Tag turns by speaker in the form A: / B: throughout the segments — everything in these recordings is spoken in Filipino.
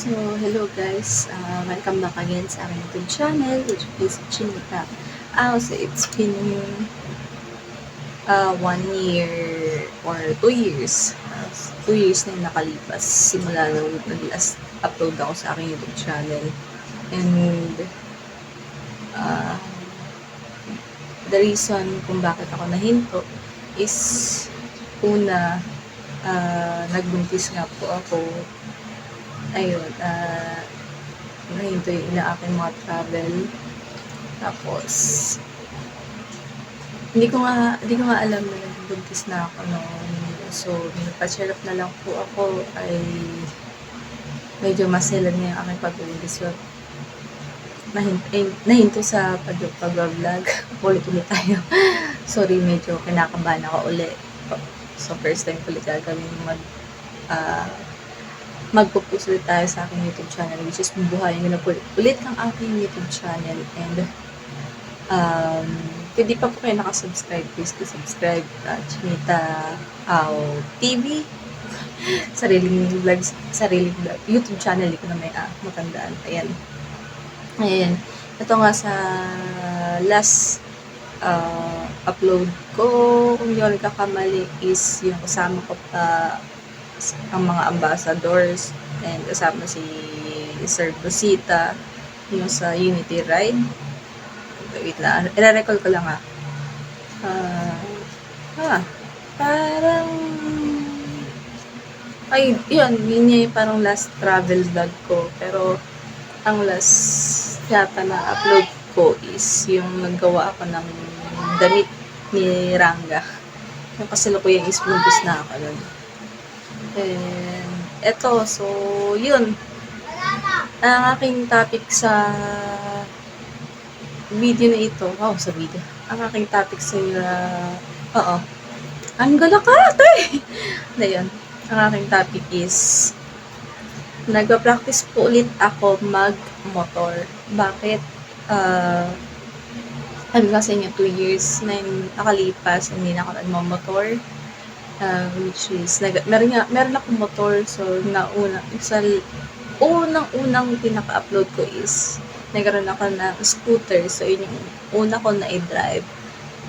A: So, hello guys. Welcome back again sa aking YouTube channel, which is Chinita. So it's been 1 year or 2 years. 2 years na yung nakalipas simula nung nag-last upload ako sa aking YouTube channel. And uh, the reason kung bakit ako nahinto is una, nagbuntis nga po ako. Ayun, nahinto yung aking mga travel. Tapos, hindi ko nga alam na nagbuntis na ako noon. So, nagpa-check up na lang po ako ay medyo maselan niya yung aking pagbuntis. So, nahinto sa pag-vlog. Ulit-ulit tayo. Sorry, medyo kinakabahan ako ulit. So, first time ulit gagawin magpo-post ulit tayo sa aking YouTube channel, which is bubuhayin ko na ulit ang aking YouTube channel. And kung di pa po kayo nakasubscribe, please to subscribe Chinita TV. sariling vlog, YouTube channel, di ko na may matandaan. Ayan. Ito nga sa last upload ko, kung yun kakamali, is yung kasama ko pa ang mga ambassadors, and kasama si Sir Rosita yung sa Unity Ride. Wait lang, i-recall ko lang parang yun yung parang last travel vlog ko, pero ang last yata na upload ko is yung naggawa ako ng damit ni Ranga. Yung kasalukuyan is buntis na ako nun. And eto, so yun ang aking topic sa video na ito. Sa video. Ang aking topic sa ang galakate. Na yun. Ang aking topic is nagpa-practice po ulit ako mag-motor. Bakit? Ano kasi nga 2 years na nakalipas, hindi na ako nagmamotor. Which is, meron akong motor. So, sa unang pinaka-upload ko is nagkaroon ako ng scooter. So, yun yung una ko na i-drive.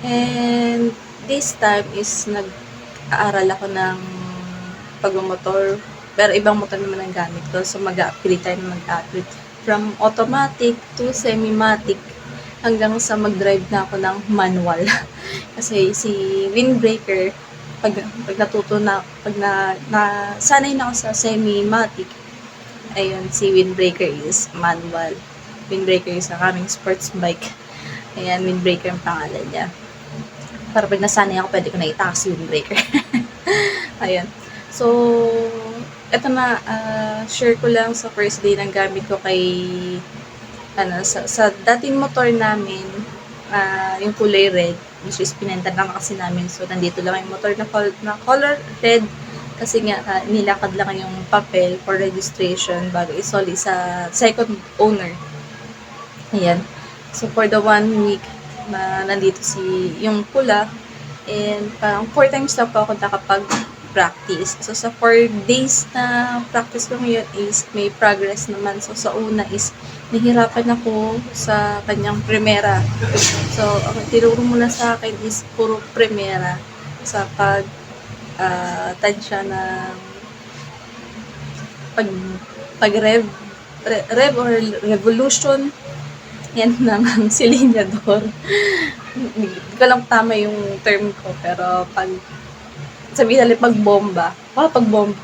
A: And this time is nag-aaral ako ng pagmamotor. Pero ibang motor naman ang gamit ko. So, mag-upgrade tayo ng mag-upgrade. From automatic to semi-matic hanggang sa mag-drive na ako ng manual. Kasi si windbreaker, pag natuto na, sanay na ako sa semi-matic, ayun, si windbreaker is manual. Windbreaker is ang aming sports bike. Ayan, windbreaker ang pangalan niya. Para pag nasanay ako, pwede ko na itaas si windbreaker. Ayan. So, eto na, share ko lang sa first day ng gamit ko kay, sa dating motor namin, yung kulay red, which is pinenta lang kasi namin. So, nandito lang yung motor na color red kasi nga nilakad lang yung papel for registration bago isoli sa second owner. Ayan. So, for the 1 week na nandito yung pula, and parang 4 times na po ako nakapag-practice. So, sa 4 days na practice ko ngayon is may progress naman. So, sa una is nahirapan ako sa kanyang primera. So, ang tinuro muna sa akin is puro primera sa tansya ng pag-rev or revolution. Yan ng silinyador. Hindi ko lang tama yung term ko, pero sabihin natin pagbomba. Pagbomba.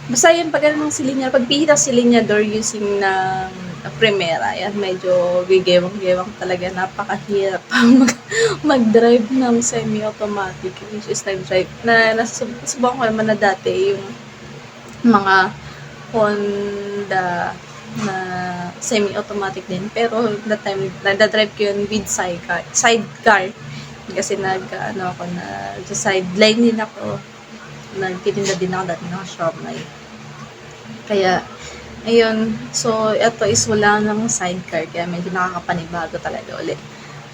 A: Basta yan, pag ng silinyador, pagpihit ang silinyador using ng primera, yan, medyo gigewang-gewang talaga, napakahirap mag-drive ng semi-automatic, which is nag-drive. Nasubukan ko naman na dati yung mga Honda na semi-automatic din, pero that time nagda-drive ko yun with sidecar kasi ako na sa sideline din ako, nagtitinda din ako dati ng siomai. Kaya ayun, so ito is wala ng sidecar, kaya medyo nakakapanibago talaga ulit.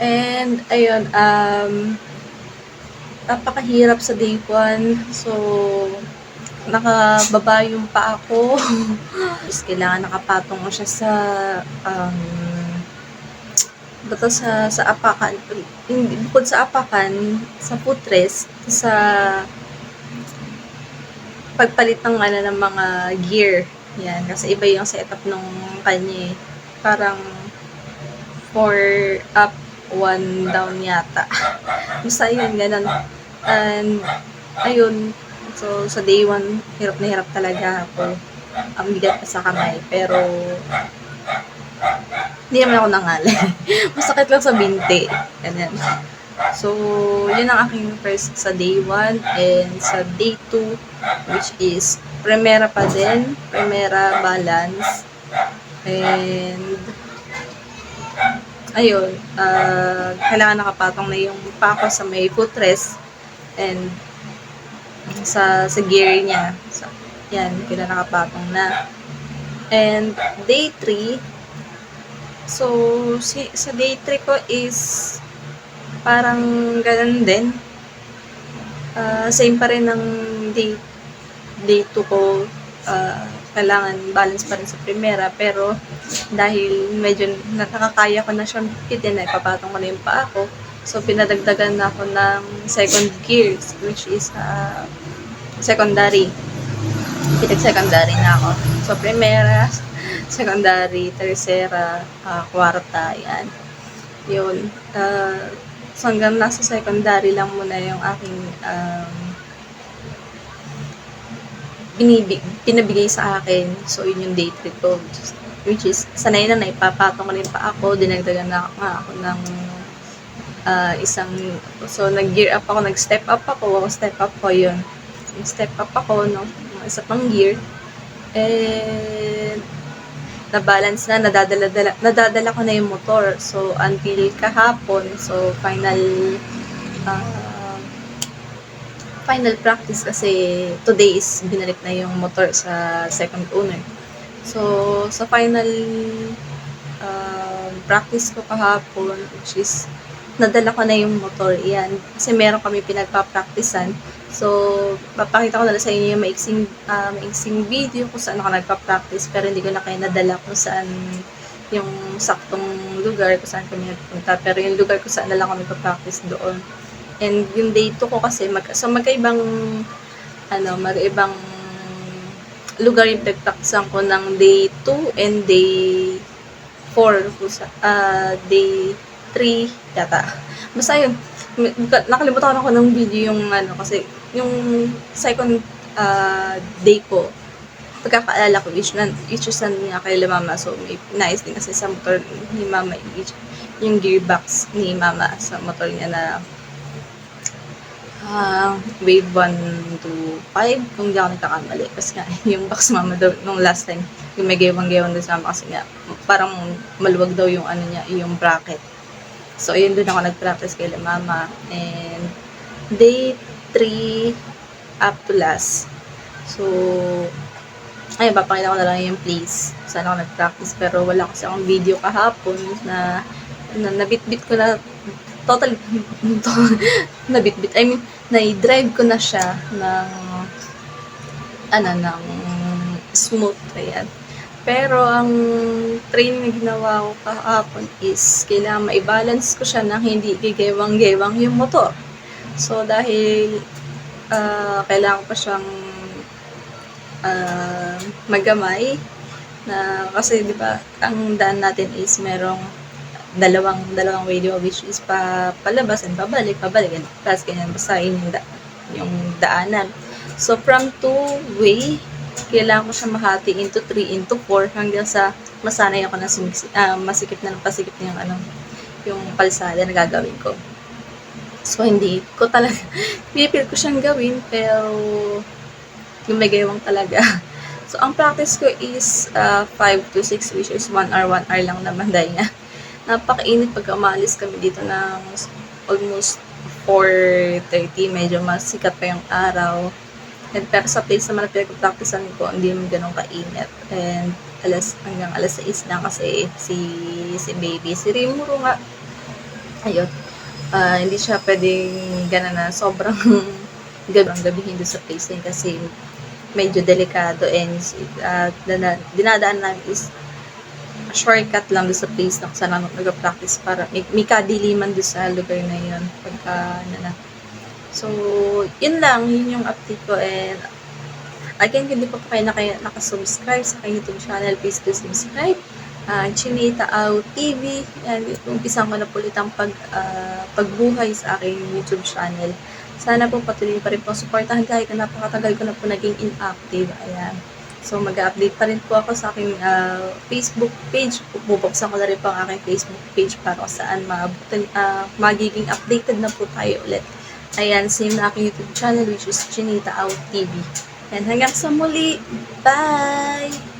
A: And ayun, napakahirap sa day 1. So nakababa yung paa ko. Tapos kailangan nakapatong ko siya sa sa apakan. Bukod sa apakan, sa footrest, sa pagpalit ng ng mga gear. Yan, kasi iba yung setup nung kanya. Parang 4 up, 1 down yata. Basta yun, ganun. And, ayun. So, sa day 1, hirap na hirap talaga ako. Ang bigat pa sa kamay. Pero, hindi naman ako nangalay. Masakit lang sa binti. Ganyan. So, yun ang aking first sa day 1 and sa day 2, which is Primera pa din. Primera balance. And, ayun, kailangan nakapatong na yung pako sa may footrest and sa gear niya. So, yan, kailangan nakapatong na. And day 3, so sa day 3 ko is parang ganun din. Same pa rin ng day 2 ko. Kailangan balance pa rin sa primera, pero dahil medyo nakakaya ko na siyang bitin, na ipapatong ko na yung paa ko, so pinadagdagan na ako ng second gears, which is secondary. Pinag-secondary na ako. So primera, secondary, tercera, kwarta, yan. Yun. So hanggang nasa secondary lang muna yung aking pinabigay sa akin. So, yun yung day 3 ko. Which is, sanay na naipapatong ko na yung paa ko. Dinagdagan na ako ng isang, so, nag-gear up ako, nag-step up ako. Step up ko yun. Step up ako, no? Isa pang gear. And, na-balance na, nadadala ko na yung motor. So, until kahapon, so, final practice kasi today is binalik na yung motor sa second owner. So, sa final practice ko kahapon, which is nadala ko na yung motor, yan. Kasi meron kami pinagpa-practicean. So, papakita ko na lang sa inyo yung maiksing video kung saan ako nagpa-practice, pero hindi ko na kayo nadala kung saan yung saktong lugar kung saan kami nagpunta. Pero yung lugar kung saan na lang kami pa-practice doon. And yung day 2 ko kasi, magkaibang lugar yung pinagtaksan ko ng day 2 and day 4. Day 3 yata. Basta yun, nakalimutan ako ng video yung kasi yung second day ko, pagkakaalala ko, which is niya kay Mama. So, may nais din kasi sa motor ni Mama, yung gearbox ni Mama sa motor niya na wave 1 to 5, kung di ako nagkakamali. Kasi nga, yung box Mama daw, nung last time, yung may gewang-gewang doon sa Mama, kasi nga, parang maluwag daw yung niya, yung bracket. So, ayun doon ako nag-practice kay Mama. And, day 3 up to last. So, ayun, papakita ko na lang yung place. Saan ako nag-practice. Pero wala kasi akong video kahapon na nabitbit ko na totally nabitbit. I mean, na-drive ko na siya ng smooth. Ayan. Pero ang training na ginawa ko kahapon is kailangan ma-balance ko siya nang hindi gigewang-gewang yung motor. So, dahil kailangan pa siyang magamay na kasi 'di ba ang daan natin is merong dalawang radio, which is palabas and pabalik tapos ganyan, basta yung daanan. So from 2-way, kailangan ko siya mahati into 3 into 4 hanggang sa masanay ako na masikip na ng pasikip yung palsada na gagawin ko. So hindi ko talaga pipil ko siyang gawin, pero yung may gaywang talaga. So ang practice ko is 5 to 6, which is 1 hour lang naman dahil nga napakainit pagka umalis kami dito ng almost 4:30, medyo masikat pa yung araw. And pero sa place naman na pinag-practicean ko, hindi naman ganun kainit. And hanggang alas 6 lang kasi si baby, si Rimuro nga, ayun, hindi siya pwedeng gano'n na sobrang gabihin doon sa place din kasi medyo delikado and dinadaan namin is shortcut lang doon sa place na kung saan ako nag-practice para may kadiliman doon sa lugar na yun pagka So, yun lang, yun yung update ko and again, kung hindi pa po kayo nakasubscribe sa aking YouTube channel, please do subscribe. Chinita Out TV. Yan, umpisan ko na po ulit ang pagbuhay sa aking YouTube channel. Sana po patuloy pa rin po supportahan kahit na napakatagal ko na po naging inactive. Ayan. So, mag-update pa rin po ako sa aking Facebook page. Bubuksan ko na rin po ang aking Facebook page para saan magiging updated na po tayo ulit. Ayan, same na aking YouTube channel which is Chinita Out TV. And hanggang sa muli. Bye!